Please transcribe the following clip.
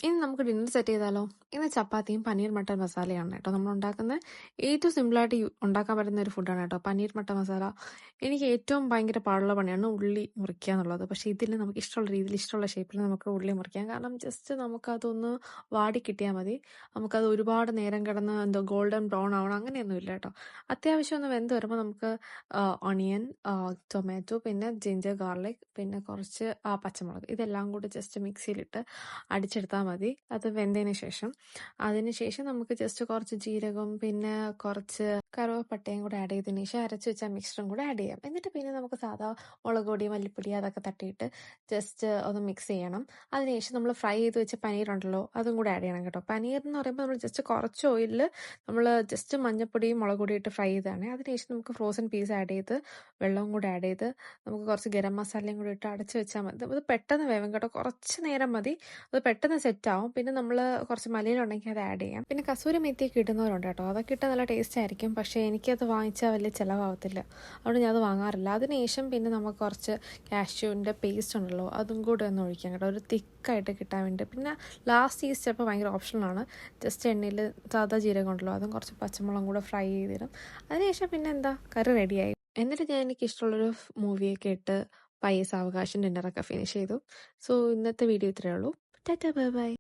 ഇനി നമുക്ക് dinner set ചെയ്താലോ? ഇന്ന് ചപ്പാത്തിയും പനീർ മട്ടർ മസാലയാണ് കേട്ടോ നമ്മൾ ഉണ്ടാക്കുന്നത്. ഏറ്റവും സിമ്പിളായിട്ട് ഉണ്ടാക്കാൻ പറ്റുന്ന ഒരു ഫുഡാണ് കേട്ടോ പനീർ മട്ടർ മസാല. എനിക്ക് ഏറ്റവും ഭയങ്കര പാടുള്ള പണിയാണ് ഉള്ളി മുറിക്കുക എന്നുള്ളത്. പക്ഷേ ഇതിൽ നമുക്ക് ഇഷ്ടമുള്ള രീതിയിൽ ഇഷ്ടമുള്ള ഷേപ്പിൽ നമുക്ക് ഉള്ളി മുറിക്കാം. കാരണം ജസ്റ്റ് നമുക്കതൊന്ന് വാടി കിട്ടിയാൽ മതി. നമുക്കത് ഒരുപാട് നേരം കിടന്ന് എന്തോ ഗോൾഡൻ ബ്രൗൺ ആവണം അങ്ങനെയൊന്നും ഇല്ല കേട്ടോ. അത്യാവശ്യം ഒന്ന് വെന്ത് വരുമ്പോൾ നമുക്ക് ഓണിയൻ, ടൊമാറ്റോ, പിന്നെ ജിഞ്ചർ ഗാർലിക്, പിന്നെ കുറച്ച് പച്ചമുളക് ഇതെല്ലാം കൂടി ജസ്റ്റ് മിക്സിയിലിട്ട് അടിച്ചെടുത്താൽ മതി. അത് വെന്തതിന് ശേഷം അതിനുശേഷം നമുക്ക് ജസ്റ്റ് കുറച്ച് ജീരകം പിന്നെ കുറച്ച് കറുവപ്പട്ടയും കൂടെ ആഡ് ചെയ്തതിന് ശേഷം അരച്ച് വെച്ച മിക്സറും കൂടെ ആഡ് ചെയ്യാം. എന്നിട്ട് പിന്നെ നമുക്ക് സാധാ മുളക് പൊടി മല്ലിപ്പൊടി അതൊക്കെ തട്ടിയിട്ട് ജസ്റ്റ് ഒന്ന് മിക്സ് ചെയ്യണം. അതിനുശേഷം നമ്മൾ ഫ്രൈ ചെയ്ത് വെച്ച പനീറുണ്ടല്ലോ അതും കൂടെ ആഡ് ചെയ്യണം കേട്ടോ. പനീർ എന്ന് പറയുമ്പോൾ നമ്മൾ ജസ്റ്റ് കുറച്ച് ഓയിലിൽ നമ്മൾ ജസ്റ്റ് മഞ്ഞപ്പൊടിയും മുളക് പൊടിയും ഇട്ട് ഫ്രൈ ചെയ്താണ്. അതിനുശേഷം നമുക്ക് ഫ്രോസൺ പീസ് ആഡ് ചെയ്ത് വെള്ളവും കൂടെ ആഡ് ചെയ്ത് നമുക്ക് കുറച്ച് ഗരം മസാലയും കൂടി ഇട്ട് അടച്ച് വെച്ചാൽ മതി. അത് പെട്ടെന്ന് വേവും കേട്ടോ. കുറച്ച് നേരം മതി, അത് പെട്ടെന്ന് സെറ്റ് ആവും. പിന്നെ നമ്മൾ കുറച്ച് മല്ലിയിലുണ്ടെങ്കിൽ അത് ആഡ് ചെയ്യാം. പിന്നെ കസൂരി മെത്തിയൊക്കെ ഇടുന്നവരുണ്ട് കേട്ടോ. അതൊക്കെ ഇട്ട് നല്ല ടേസ്റ്റ് ആയിരിക്കും. പക്ഷേ എനിക്കത് വാങ്ങിച്ചാൽ വലിയ ചിലവാകത്തില്ല, അതുകൊണ്ട് ഞാൻ അത് വാങ്ങാറില്ല. അതിനുശേഷം പിന്നെ നമുക്ക് കുറച്ച് കാഷ്യൂവിൻ്റെ പേസ്റ്റ് ഉണ്ടല്ലോ അതും കൂടെ ഒന്ന് ഒഴിക്കാം കേട്ടോ, ഒരു തിക്കായിട്ട് കിട്ടാൻ വേണ്ടി. പിന്നെ ലാസ്റ്റ് ഈ സ്റ്റെപ്പ് ഭയങ്കര ഓപ്ഷണലാണ്. ജസ്റ്റ് എണ്ണയിൽ സാധാ ജീരകം ഉണ്ടല്ലോ അതും കുറച്ച് പച്ചമുളകും കൂടെ ഫ്രൈ ചെയ്തിടും. അതിനുശേഷം പിന്നെ എന്താ കറി റെഡിയായി. എന്നിട്ട് ഞാൻ എനിക്ക് ഇഷ്ടമുള്ളൊരു മൂവിയൊക്കെ ഇട്ട് പയ്യെ സാവകാശം ഡിന്നറൊക്കെ ഫിനിഷ് ചെയ്തു. സോ ഇന്നത്തെ വീഡിയോ ഇത്രയേ ഉള്ളൂ. Tata bye bye.